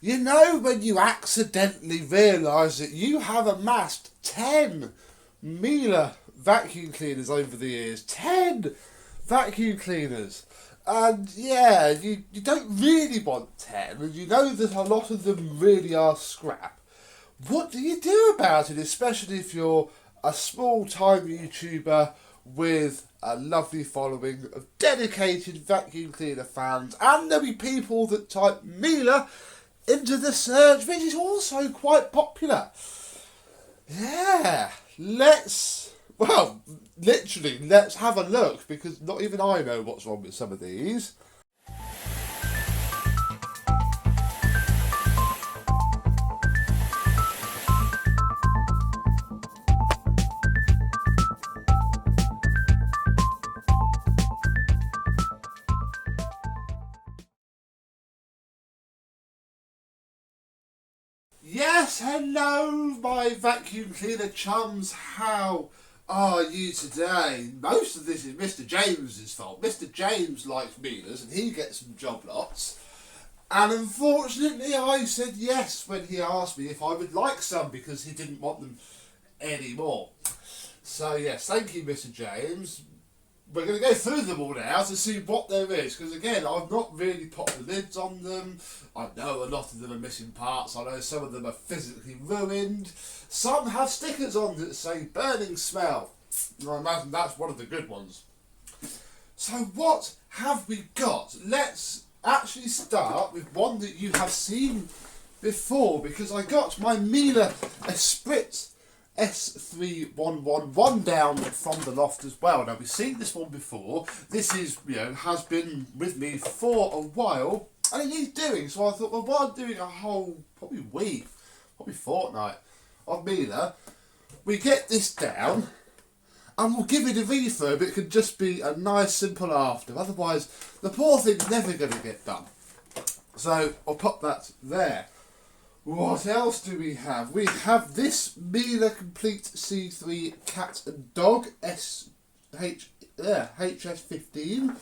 You know when you accidentally realise that you have amassed 10 Miele vacuum cleaners over the years? 10 vacuum cleaners. And yeah, you don't really want 10, and you know that a lot of them really are scrap. What do you do about it, especially if you're a small-time YouTuber with a lovely following of dedicated vacuum cleaner fans, and there'll be people that type Miele into the search, which is also quite popular. Yeah, literally, let's have a look, because not even I know what's wrong with some of these. Yes, hello, my vacuum cleaner chums. How are you today? Most of this is Mr. James's fault. Mr. James likes Miele's and he gets some job lots. And unfortunately, I said yes when he asked me if I would like some because he didn't want them anymore. So yes, thank you, Mr. James. We're going to go through them all now to see what there is, because again, I've not really put the lids on them. I know a lot of them are missing parts. I know some of them are physically ruined. Some have stickers on that say burning smell. I imagine that's one of the good ones. So what have we got? Let's actually start with one that you have seen before, because I got my Miele Esprit S3111 down from the loft as well. Now, we've seen this one before. This is, has been with me for a while, and it needs doing. So I thought, well, while I'm doing a whole, probably week, probably fortnight of Miele, we get this down, and we'll give it a refurb. It could just be a nice, simple after. Otherwise, the poor thing's never going to get done. So I'll put that there. What else do we have? We have this Miele Complete C3 Cat and Dog HS15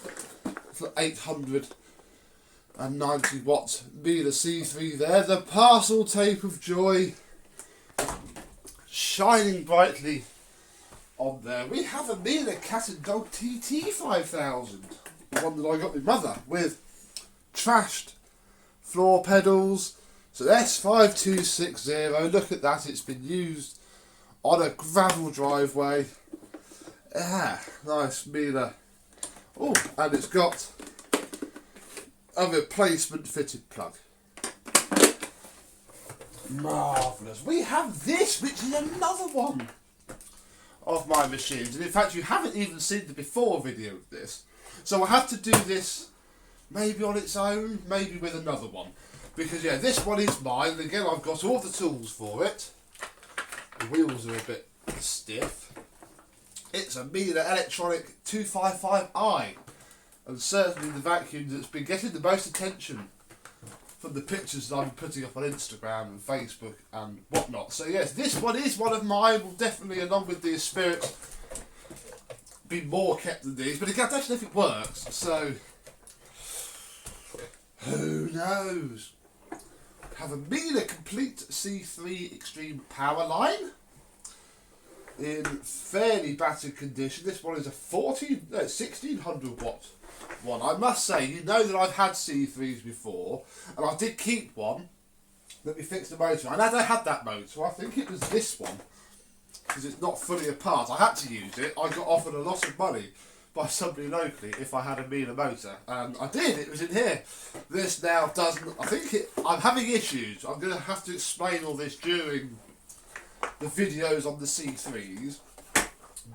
for 890 watts Miele C3 there. The parcel tape of joy shining brightly on there. We have a Miele Cat and Dog TT5000, the one that I got with mother, with trashed floor pedals. So S5260, look at that, it's been used on a gravel driveway. Ah, nice Miele. Oh, and it's got a replacement fitted plug. Marvellous. We have this, which is another one of my machines. And in fact, you haven't even seen the before video of this. So I have to do this maybe on its own, maybe with another one. Because yeah, this one is mine, and again I've got all the tools for it. The wheels are a bit stiff. It's a Miele Electronic 255i, and certainly the vacuum that's been getting the most attention from the pictures that I'm putting up on Instagram and Facebook and whatnot. So yes, this one is one of mine. Will definitely, along with the Spirit, be more kept than these. But again, I don't know if it works, so who knows? Have a Miele Complete C3 Extreme Power Line in fairly battered condition. This one is a 1600 watt one. I must say, you know that I've had C3s before, and I did keep one. Let me fix the motor. And as I had that motor, I think it was this one, because it's not fully apart. I had to use it. I got offered a lot of money by somebody locally if I had a Miele motor, and I did. It was in here. This now doesn't. I'm having issues. I'm going to have to explain all this during the videos on the C3s.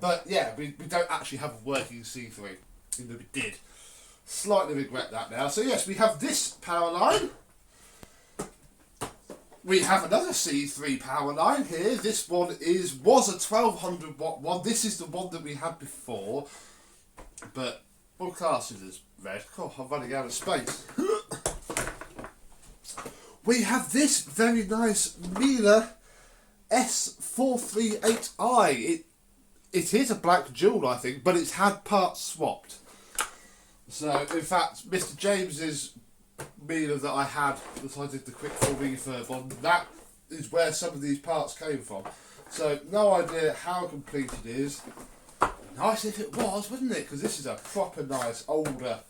But yeah, we don't actually have a working C3. Even though we did. Slightly regret that now. So yes, we have this power line. We have another C3 power line here. This one was a 1200 watt one. This is the one that we had before. But we'll class it as red. Oh, I'm running out of space. We have this very nice Miele S438i. It is a black jewel, I think, but it's had parts swapped. So, in fact, Mr. James's Miele that I had that I did the quick full refurb on, that is where some of these parts came from. So no idea how complete it is. Nice if it was, wouldn't it? Because this is a proper nice older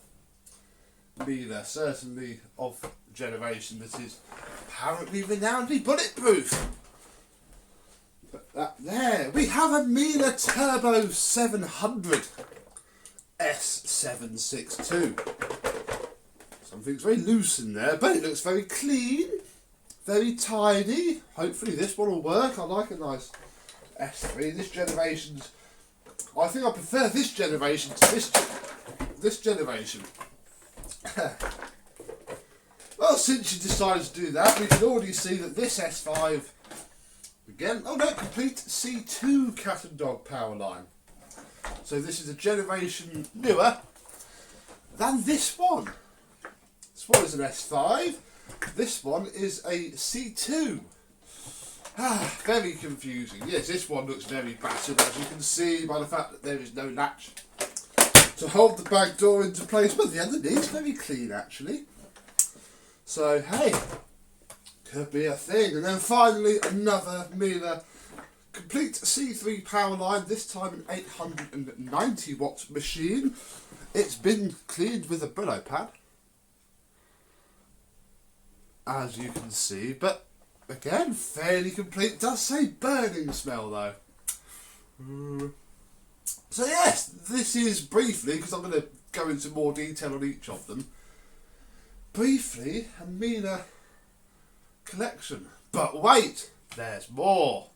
Miele, certainly of generation that is apparently renownedly bulletproof. But that there, we have a Miele Turbo 700 S762. Something's very loose in there, but it looks very clean, very tidy. Hopefully this one will work. I like a nice S3. This generation's, I think I prefer this generation to this generation. Well, since you decided to do that, we can already see that this S5, again, oh no, complete C2 cat and dog power line. So this is a generation newer than this one. This one is an S5, this one is a C2. Very confusing. Yes, this one looks very battered, as you can see by the fact that there is no latch to hold the back door into place, but the underneath's very clean actually. So hey, could be a thing. And then finally another Miele complete C3 power line, this time an 890 watt machine. It's been cleaned with a Brillo pad, as you can see, but again, fairly complete. It does say burning smell though. So yes, this is briefly, because I'm going to go into more detail on each of them, briefly a Miele collection. But wait, there's more.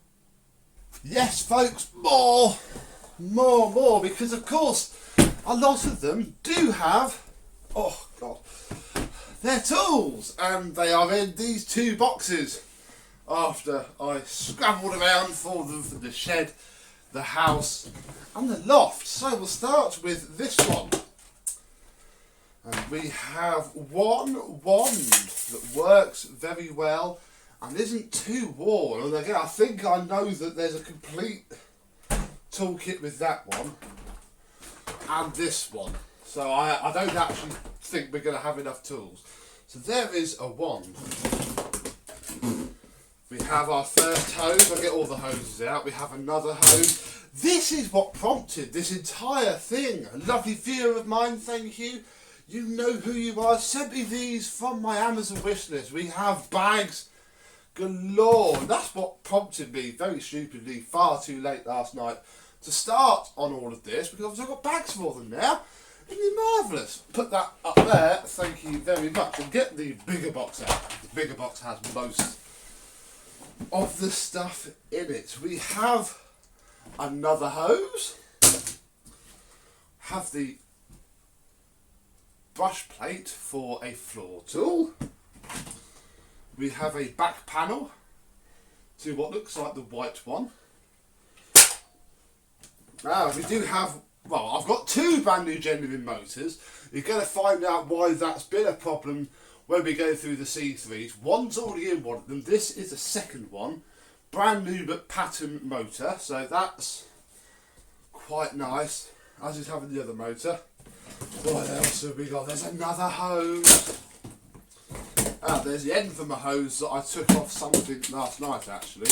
Yes folks, more, because of course a lot of them do have, oh god, their tools, and they are in these two boxes after I scrabbled around for them for the shed, the house and the loft. So we'll start with this one, and we have one wand that works very well and isn't too worn. And again, I think I know that there's a complete toolkit with that one and this one, so I don't actually think we're going to have enough tools. So there is a wand. We have our first hose. I'll get all the hoses out. We have another hose. This is what prompted this entire thing. A lovely viewer of mine, thank you. You know who you are. Sent me these from my Amazon wish list. We have bags galore. And that's what prompted me, very stupidly, far too late last night, to start on all of this, because I've got bags for them now. Isn't it marvellous? Put that up there, thank you very much. And get the bigger box out. The bigger box has most of the stuff in it. We have another hose. Have the brush plate for a floor tool. We have a back panel to what looks like the white one. Now we do have, well, I've got two brand new genuine motors. You're going to find out why that's been a problem when we go through the C3s. One's already in one of them. This is the second one. Brand new but pattern motor. So that's quite nice, as is having the other motor. What else have we got? There's another hose. There's the end from a hose that I took off something last night actually.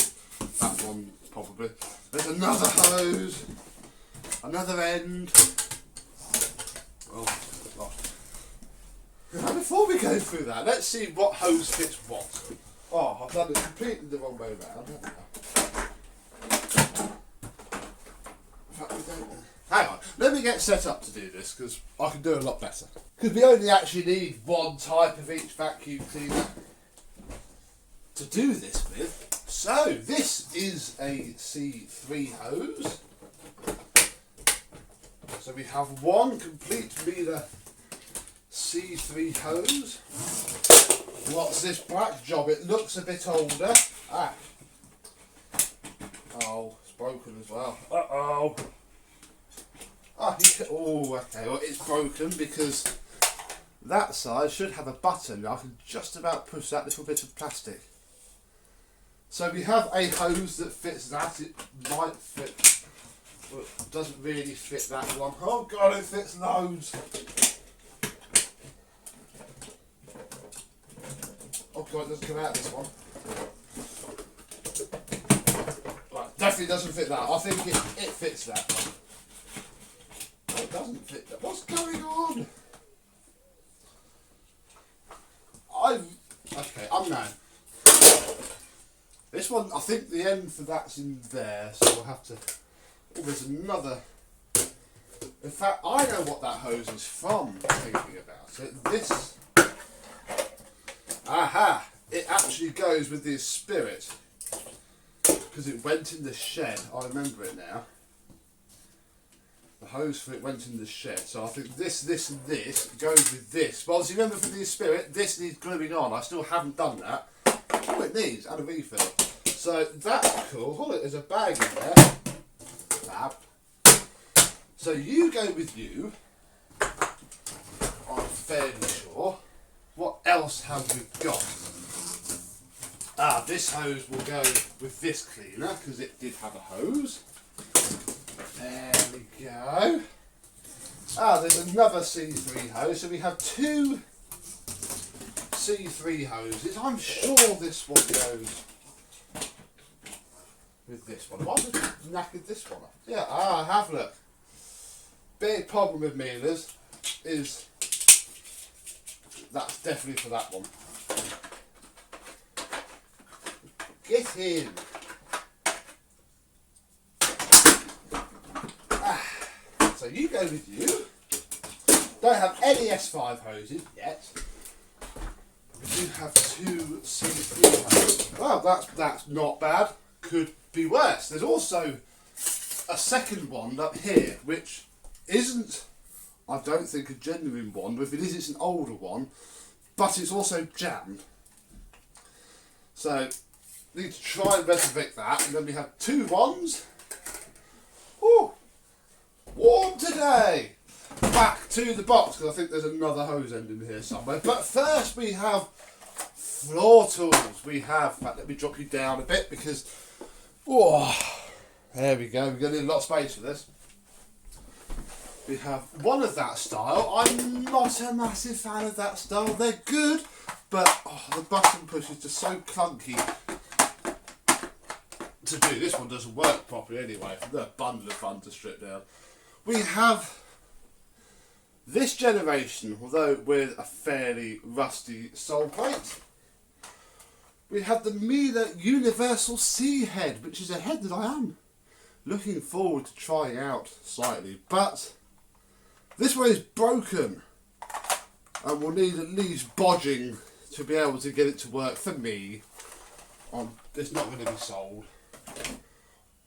That one probably. There's another hose. Another end. Oh gosh. Now before we go through that, let's see what hose fits what. Oh, I've done it completely the wrong way around, haven't I? Hang on, let me get set up to do this, because I can do a lot better. Because we only actually need one type of each vacuum cleaner to do this with. So, this is a C3 hose. So we have one complete Miele C3 hose. What's this black job? It looks a bit older. Ah. Oh, it's broken as well. Uh-oh. Oh, okay, well it's broken because that side should have a button. I can just about push that little bit of plastic. So we have a hose that fits that. It might fit, but it doesn't really fit that one. Oh god, it fits loads. Oh god, it doesn't come out this one. Right, definitely doesn't fit that. I think it fits that one. No, it doesn't fit that. What's going on? Okay, unknown. This one, I think the end for that's in there, so we'll have to. Oh, there's another. In fact, I know what that hose is from, thinking about it. This. Aha! It actually goes with the Spirit. Because it went in the shed. I remember it now. The hose for it went in the shed. So I think this, and this goes with this. But obviously, remember for the Spirit, this needs gluing on. I still haven't done that. Oh, it needs, and a refill. So that's cool. Hold it, there's a bag in there. Fab. So you go with you. I'm fairly sure. What else have we got? This hose will go with this cleaner because it did have a hose. There we go. There's another C3 hose. So we have two C3 hoses. I'm sure this one goes with this one. Why have I knackered this one off? Yeah, have a look. Big problem with Miele's is that's definitely for that one. Get in. So you go with you. Don't have any S5 hoses yet. We do have two C3 hoses. Well, that's not bad. Could be worse. There's also a second one up here, which isn't, I don't think, a genuine one. If it is, it's an older one, but it's also jammed. So, need to try and resurrect that, and then we have two ones. Ooh, warm today. Back to the box, because I think there's another hose end in here somewhere. But first we have floor tools. We have, in fact, let me drop you down a bit because, there we go. We're going to need a lot of space for this. We have one of that style. I'm not a massive fan of that style. They're good, but the button push is just so clunky to do. This one doesn't work properly anyway. They're a bundle of fun to strip down. We have this generation, although with a fairly rusty sole plate. We have the Miele Universal C head, which is a head that I am looking forward to trying out slightly, but this one is broken and will need at least bodging to be able to get it to work for me. It's not going to be sold.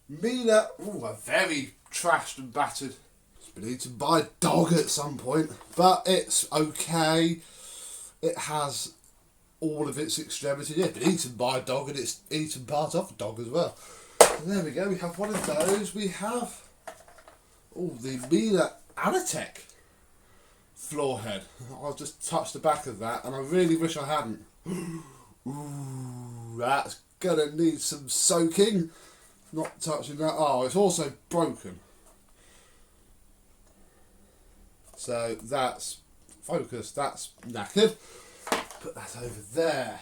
Miele, a very trashed and battered. It's been eaten by a dog at some point, but it's okay. It has all of its extremities. Yeah, been eaten by a dog and it's eaten part of a dog as well. And there we go, we have one of those. We have the Miele Anatech floor head. I'll just touch the back of that and I really wish I hadn't. Ooh, that's gonna need some soaking. Not touching that. Oh, it's also broken. So that's focused, that's knackered. Put that over there.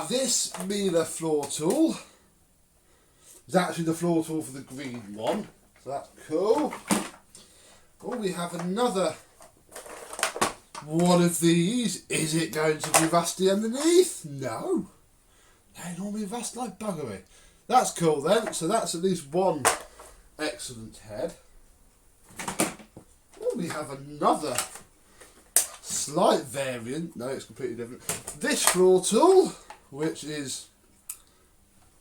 This Miele floor tool is actually the floor tool for the green one. So that's cool. We have another one of these. Is it going to be rusty underneath? No. They normally rust like buggery. That's cool then. So that's at least one excellent head. We have another slight variant. No, it's completely different. This floor tool, which is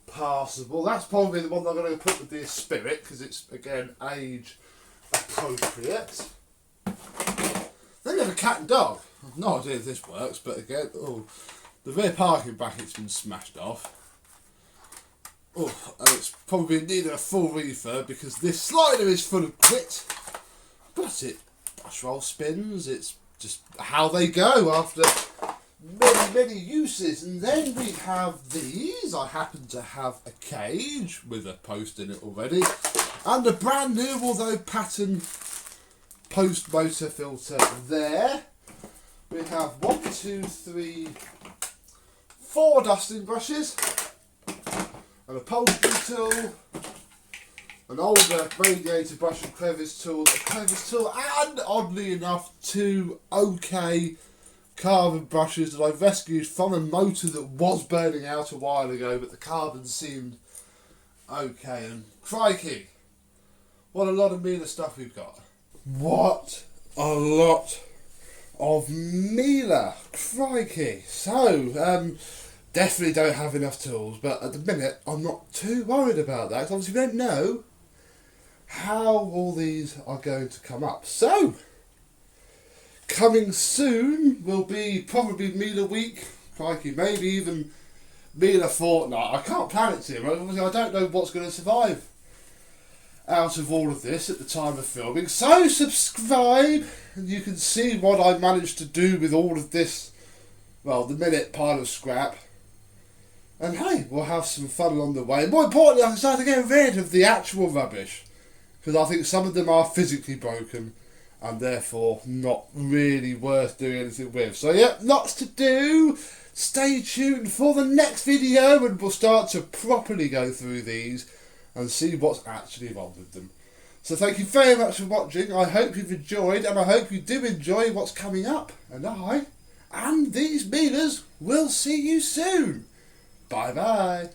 passable. That's probably the one I'm going to put with the Spirit because it's, again, age appropriate. Then we have a cat and dog. I've no idea if this works, but again, the rear parking bracket's been smashed off. And it's probably in need of a full refurb because this slider is full of grit, but it brush roll spins. It's just how they go after many uses. And then we have these. I happen to have a cage with a post in it already, and a brand new, although pattern, post motor filter there. We have 1, 2, 3, 4 dusting brushes, an upholstery tool, an older radiator brush and crevice tool, a crevice tool, and oddly enough 2 OK carbon brushes that I've rescued from a motor that was burning out a while ago, but the carbon seemed okay. And crikey, what a lot of Miele stuff we've got. What a lot of Miele, crikey. So, definitely don't have enough tools, but at the minute I'm not too worried about that, because obviously we don't know how all these are going to come up. So, coming soon will be probably Miele week, crikey, maybe even Miele fortnight. I can't plan it to, obviously I don't know what's going to survive out of all of this at the time of filming. So subscribe and you can see what I managed to do with all of this, well, the minute pile of scrap. And hey, we'll have some fun along the way. More importantly, I can start to get rid of the actual rubbish, because I think some of them are physically broken and therefore not really worth doing anything with. So yeah, lots to do. Stay tuned for the next video and we'll start to properly go through these and see what's actually wrong with them. So thank you very much for watching. I hope you've enjoyed, and I hope you do enjoy what's coming up. And I and these Mieles will see you soon. Bye bye.